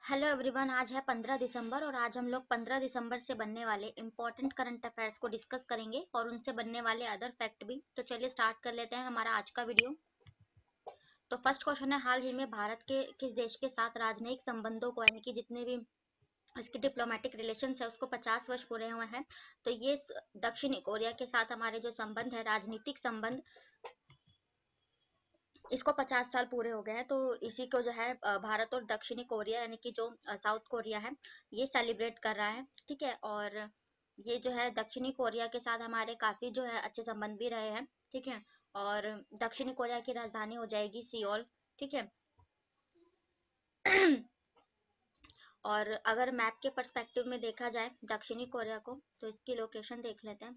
Hello everyone. आज है 15 दिसंबर और आज हम लोग 15 दिसंबर से बनने वाले इम्पोर्टेंट करंट अफेयर्स को डिस्कस करेंगे और उनसे बनने वाले अदर फैक्ट भी। तो चलिए स्टार्ट कर लेते हैं हमारा आज का वीडियो। तो फर्स्ट क्वेश्चन है, हाल ही में भारत के किस देश के साथ राजनयिक संबंधों को यानी कि जितने भी इसके डिप्लोमेटिक रिलेशंस है उसको 50 वर्ष पूरे हुए हैं। तो ये दक्षिणी कोरिया के साथ हमारे जो संबंध है, राजनीतिक संबंध, इसको 50 साल पूरे हो गए हैं। तो इसी को जो है भारत और दक्षिणी कोरिया यानी कि जो साउथ कोरिया है ये सेलिब्रेट कर रहा है। ठीक है। और ये जो है दक्षिणी कोरिया के साथ हमारे काफी जो है अच्छे संबंध भी रहे हैं। ठीक है। और दक्षिणी कोरिया की राजधानी हो जाएगी सियोल। ठीक है। और अगर मैप के पर्सपेक्टिव में देखा जाए दक्षिणी कोरिया को, तो इसकी लोकेशन देख लेते हैं।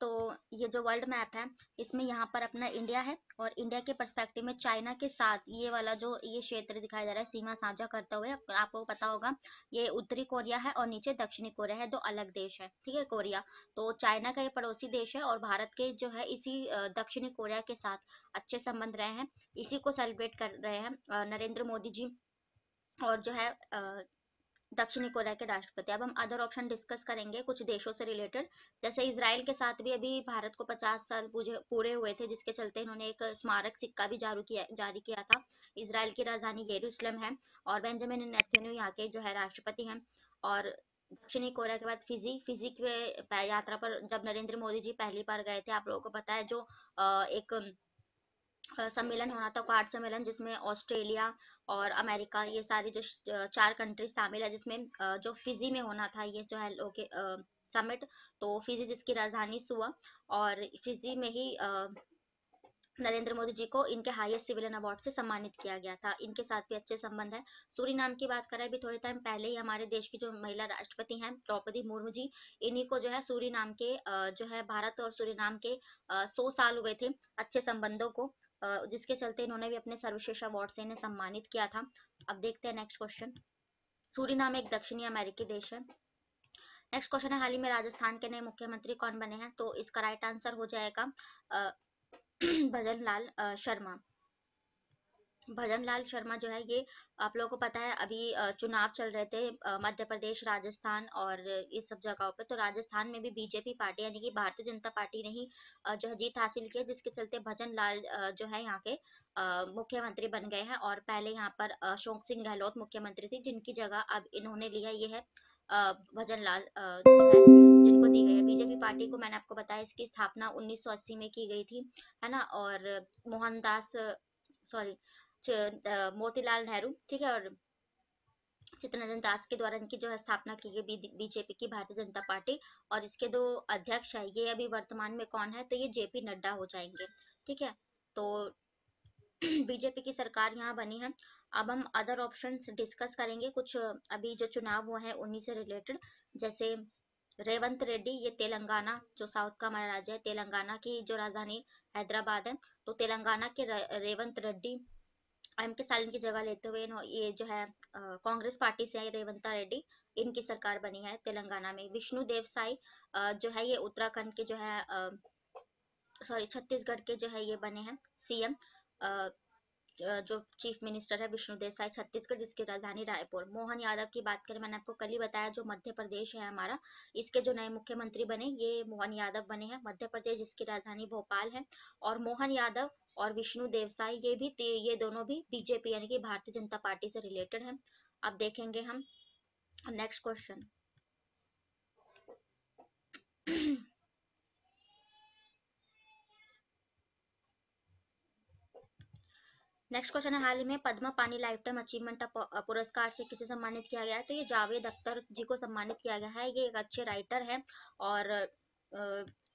तो ये जो वर्ल्ड मैप है इसमें यहाँ पर अपना इंडिया है और इंडिया के पर्सपेक्टिव में चाइना के साथ ये वाला जो ये क्षेत्र दिखाई दे रहा है सीमा साझा करते हुए, आपको पता होगा ये उत्तरी कोरिया है और नीचे दक्षिणी कोरिया है, दो अलग देश है। ठीक है। कोरिया तो चाइना का ये पड़ोसी देश है और भारत के जो है इसी दक्षिणी कोरिया के साथ अच्छे संबंध रहे हैं। इसी को सेलिब्रेट कर रहे हैं नरेंद्र मोदी जी और जो है दक्षिणी कोरिया के राष्ट्रपति। अब हम अदर ऑप्शन डिस्कस करेंगे कुछ देशों से रिलेटेड। जैसे इसराइल के साथ भी अभी भारत को 50 साल पूरे हुए थे, जिसके चलते इन्होंने एक स्मारक सिक्का भी जारी किया था। इसराइल की राजधानी यरूशलेम है और बेंजामिन नेतन्याहू यहाँ के जो है राष्ट्रपति हैं। और दक्षिणी कोरिया के बाद फिजी, फिजी की यात्रा पर जब नरेंद्र मोदी जी पहली बार गए थे, आप लोगों को पता है जो एक सम्मेलन होना था, क्वाड सम्मेलन, जिसमें ऑस्ट्रेलिया और अमेरिका ये सारी जो 4 कंट्रीज शामिल है, जिसमें जो फिजी में होना था ये जो है समिट। तो फिजी जिसकी राजधानी सुआ, और फिजी में ही नरेंद्र मोदी जी को इनके हाईएस्ट सिविलियन अवार्ड से सम्मानित किया गया था। इनके साथ भी अच्छे संबंध है। सूरीनाम की बात करें, अभी थोड़े टाइम पहले ही हमारे देश की जो महिला राष्ट्रपति हैं द्रौपदी मुर्मू जी, इन्हीं को जो है सूरीनाम के जो है भारत और सूरीनाम के 100 साल हुए थे अच्छे संबंधों को, जिसके चलते इन्होंने भी अपने सर्वश्रेष्ठ अवार्ड से इन्हें सम्मानित किया था। अब देखते हैं नेक्स्ट क्वेश्चन। सूरीनाम एक दक्षिणी अमेरिकी देश है। नेक्स्ट क्वेश्चन है, हाल ही में राजस्थान के नए मुख्यमंत्री कौन बने हैं? तो इसका राइट आंसर हो जाएगा भजन लाल शर्मा। भजन लाल शर्मा जो है ये, आप लोगों को पता है अभी चुनाव चल रहे थे मध्य प्रदेश, राजस्थान और इस सब जगहों पे। तो राजस्थान में भी बीजेपी पार्टी यानी कि भारतीय जनता पार्टी ने ही जो है जीत हासिल की है, जिसके चलते भजन लाल जो है यहाँ के मुख्यमंत्री बन गए हैं। और पहले यहाँ पर अशोक सिंह गहलोत मुख्यमंत्री थी, जिनकी जगह अब इन्होंने लिया ये है भजन लाल जो है जिनको दी गई है। बीजेपी पार्टी को मैंने आपको बताया इसकी स्थापना 1980 में की गई थी, है ना। और मोहनदास, सॉरी, मोतीलाल नेहरू, ठीक है, और चित्तरंजन दास के द्वारा इनकी जो है स्थापना की गई बीजेपी की, भारतीय जनता पार्टी। और इसके दो अध्यक्ष है ये अभी वर्तमान में कौन है? तो ये जेपी नड्डा हो जाएंगे। ठीक है। तो बीजेपी की सरकार यहाँ बनी है। अब हम अदर ऑप्शंस डिस्कस करेंगे कुछ अभी जो चुनाव हुए हैं उन्हीं से रिलेटेड। जैसे रेवंत रेड्डी, ये तेलंगाना, जो साउथ का हमारा राज्य है, तेलंगाना की जो राजधानी हैदराबाद है। तो तेलंगाना के रेवंत रेड्डी एम के स्टालिन की जगह लेते हुए ये जो है कांग्रेस पार्टी से है रेवंता रेड्डी, इनकी सरकार बनी है तेलंगाना में। विष्णु देव साई जो है ये उत्तराखंड के जो है सॉरी छत्तीसगढ़ के जो है ये बने हैं सीएम। जो चीफ मिनिस्टर है विष्णु देव साई छत्तीसगढ़, जिसकी राजधानी रायपुर। मोहन यादव की बात करें, मैंने आपको कल ही बताया जो मध्य प्रदेश है हमारा, इसके जो नए मुख्यमंत्री बने ये मोहन यादव बने हैं मध्य प्रदेश, जिसकी राजधानी भोपाल है। और मोहन यादव और विष्णु देव साई ये दोनों भी बीजेपी यानी कि भारतीय जनता पार्टी से रिलेटेड है। अब देखेंगे हम नेक्स्ट क्वेश्चन। नेक्स्ट क्वेश्चन है, हाल ही में पद्मा पानी लाइफ टाइम अचीवमेंट पुरस्कार से किसे सम्मानित किया गया है? तो ये जावेद अख्तर जी को सम्मानित किया गया है। ये एक अच्छे राइटर हैं और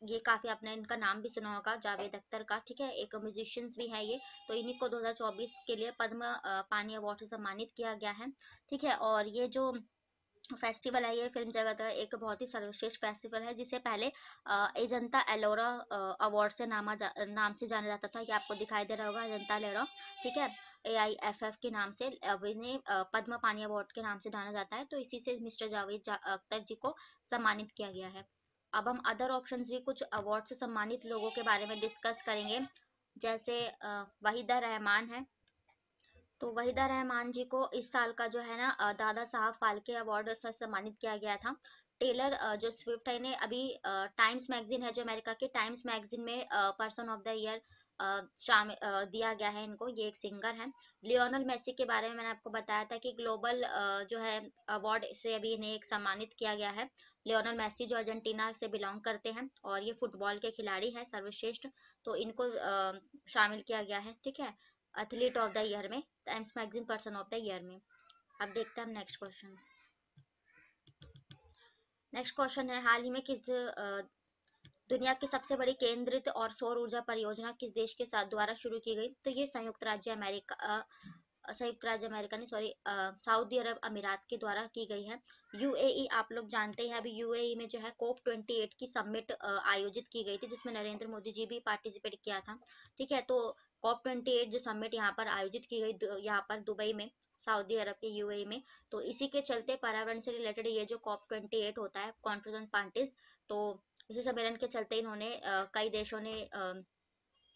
ये काफी, आपने इनका नाम भी सुना होगा जावेद अख्तर का। ठीक है। एक म्यूजिशियंस भी है ये। तो इन्हीं को 2024 के लिए पद्म पानी अवार्ड से सम्मानित किया गया है। ठीक है। और ये जो फेस्टिवल है ये फिल्म जगत का एक बहुत ही सर्वश्रेष्ठ फेस्टिवल है, जिसे पहले अजंता एलोरा अवार्ड से नाम से जाना जाता था। ये आपको दिखाई दे रहा होगा अजंता एलोरा। ठीक है। AIFF के नाम से अब इन्हें पद्म पानी अवार्ड के नाम से जाना जाता है। तो इसी से मिस्टर जावेद अख्तर जी को सम्मानित किया गया है। अब हम अदर ऑप्शंस भी कुछ अवार्ड से सम्मानित लोगों के बारे में डिस्कस करेंगे, जैसे वहीदा रहमान है। तो वहीदा रहमान जी को इस साल का जो है ना दादा साहब फाल्के अवार्ड से सम्मानित किया गया था। टेलर जो स्विफ्ट है ने अभी टाइम्स मैगजीन है जो अमेरिका के टाइम्स मैगजीन में पर्सन ऑफ द ईयर शामिल दिया गया है इनको। ये एक सिंगर है। लियोनल मेसी के बारे में मैंने आपको बताया था कि ग्लोबल जो है अवार्ड से अभी इन्हें एक सम्मानित किया गया है। लियोनल मेसी जो अर्जेंटीना से बिलोंग करते हैं और ये फुटबॉल के खिलाड़ी हैं सर्वश्रेष्ठ, तो इनको शामिल किया गया है, ठीक है, एथलीट ऑफ द ईयर में, times magazine person of the year में। अब देखते हैं हम नेक्स्ट क्वेश्चन। नेक्स्ट क्वेश्चन है, हाल ही में किस दुनिया की सबसे बड़ी केंद्रित और सौर ऊर्जा परियोजना किस देश के साथ द्वारा शुरू की गई? तो ये संयुक्त राज्य अमेरिका नहीं, सॉरी, सऊदी अरब अमीरात के द्वारा की गई है। यूएई आप लोग जानते हैं, अभी यूएई में जो है COP28 की समिट आयोजित की गई थी, जिसमें नरेंद्र मोदी जी भी पार्टिसिपेट किया था, ठीक है। तो COP28 जो समिट यहाँ पर आयोजित की गई यहाँ पर दुबई में, सऊदी अरब के यूएई में, तो इसी के चलते पर्यावरण से रिलेटेड ये जो COP28 होता है, कॉन्फ्रेंस ऑन पार्टीज, तो इसी सम्मेलन के चलते इन्होंने कई देशों ने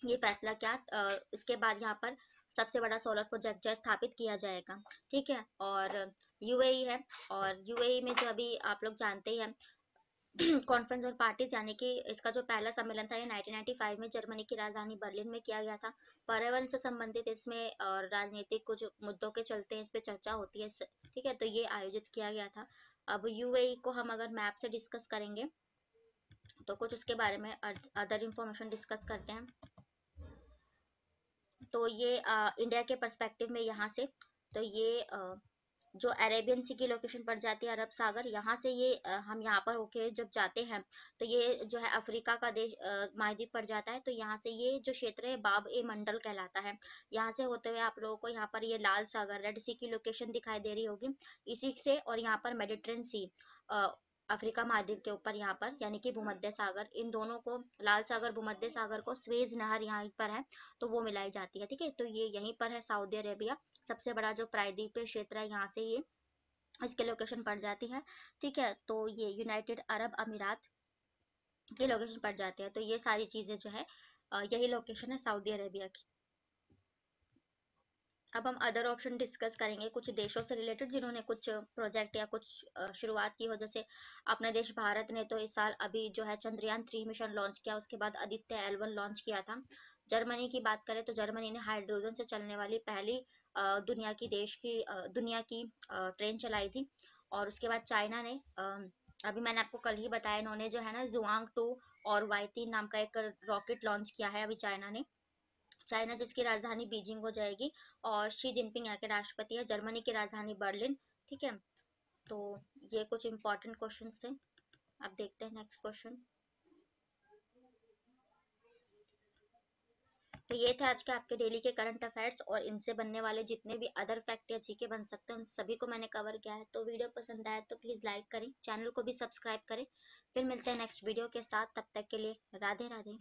ये फैसला किया। इसके बाद यहाँ पर सबसे बड़ा सोलर प्रोजेक्ट जो है स्थापित किया जाएगा, ठीक है। और यूएई है, और यूएई में जो अभी आप लोग जानते ही हैं कॉन्फ्रेंस और पार्टीज, यानी कि इसका जो पहला सम्मेलन था ये 1995 में जर्मनी की राजधानी बर्लिन में किया गया था। पर्यावरण से संबंधित इसमें और राजनीतिक कुछ मुद्दों के चलते इस पे चर्चा होती है, ठीक है, तो ये आयोजित किया गया था। अब यूएई को हम अगर मैप से डिस्कस करेंगे तो कुछ उसके बारे में अदर इंफॉर्मेशन डिस्कस करते हैं। तो ये इंडिया के पर्सपेक्टिव में यहाँ से, तो ये जो अरेबियन सी की लोकेशन पड़ जाती है, अरब सागर, यहाँ से ये हम यहाँ पर होके जब जाते हैं तो ये जो है अफ्रीका का देश महाद्वीप पड़ जाता है। तो यहाँ से ये जो क्षेत्र है बाब ए मंडल कहलाता है। यहाँ से होते हुए आप लोगों को यहाँ पर ये लाल सागर, रेड सी की लोकेशन दिखाई दे रही होगी इसी से, और यहाँ पर मेडिटेरेनियन सी अफ्रीका महाद्वीप के ऊपर यहाँ पर, यानी कि भूमध्य सागर, इन दोनों को, लाल सागर भूमध्य सागर को, स्वेज नहर यहाँ पर है तो वो मिलाई जाती है, ठीक है। तो ये यहीं पर है सऊदी अरेबिया, सबसे बड़ा जो प्रायद्वीपीय क्षेत्र है, यहाँ से ये इसकी लोकेशन पड़ जाती है, ठीक है। तो ये यूनाइटेड अरब अमीरात की लोकेशन पड़ जाती है। तो ये सारी चीजें जो है यही लोकेशन है सऊदी अरेबिया की। अब हम अदर ऑप्शन डिस्कस करेंगे कुछ देशों से रिलेटेड जिन्होंने कुछ प्रोजेक्ट या कुछ शुरुआत की हो। जैसे अपने देश भारत ने तो इस साल अभी जो है चंद्रयान 3 मिशन लॉन्च किया, उसके बाद आदित्य L1 लॉन्च किया था। जर्मनी की बात करें तो जर्मनी ने हाइड्रोजन से चलने वाली पहली दुनिया की ट्रेन चलाई थी। और उसके बाद चाइना ने अभी मैंने आपको कल ही बताया, इन्होंने जो है ना जुआंग 2 और Y3 नाम का एक रॉकेट लॉन्च किया है अभी चाइना ने। चाइना जिसकी राजधानी बीजिंग हो जाएगी, और शी जिनपिंग यहाँ के राष्ट्रपति है। जर्मनी की राजधानी बर्लिन, ठीक है। तो ये कुछ इंपॉर्टेंट क्वेश्चंस थे। अब देखते हैं नेक्स्ट क्वेश्चन। तो ये थे आज के आपके डेली के करंट अफेयर्स, और इनसे बनने वाले जितने भी अदर फैक्ट या जीके बन सकते हैं उन सभी को मैंने कवर किया है। तो वीडियो पसंद आया तो प्लीज लाइक करें, चैनल को भी सब्सक्राइब करें। फिर मिलते हैं नेक्स्ट वीडियो के साथ, तब तक के लिए राधे राधे।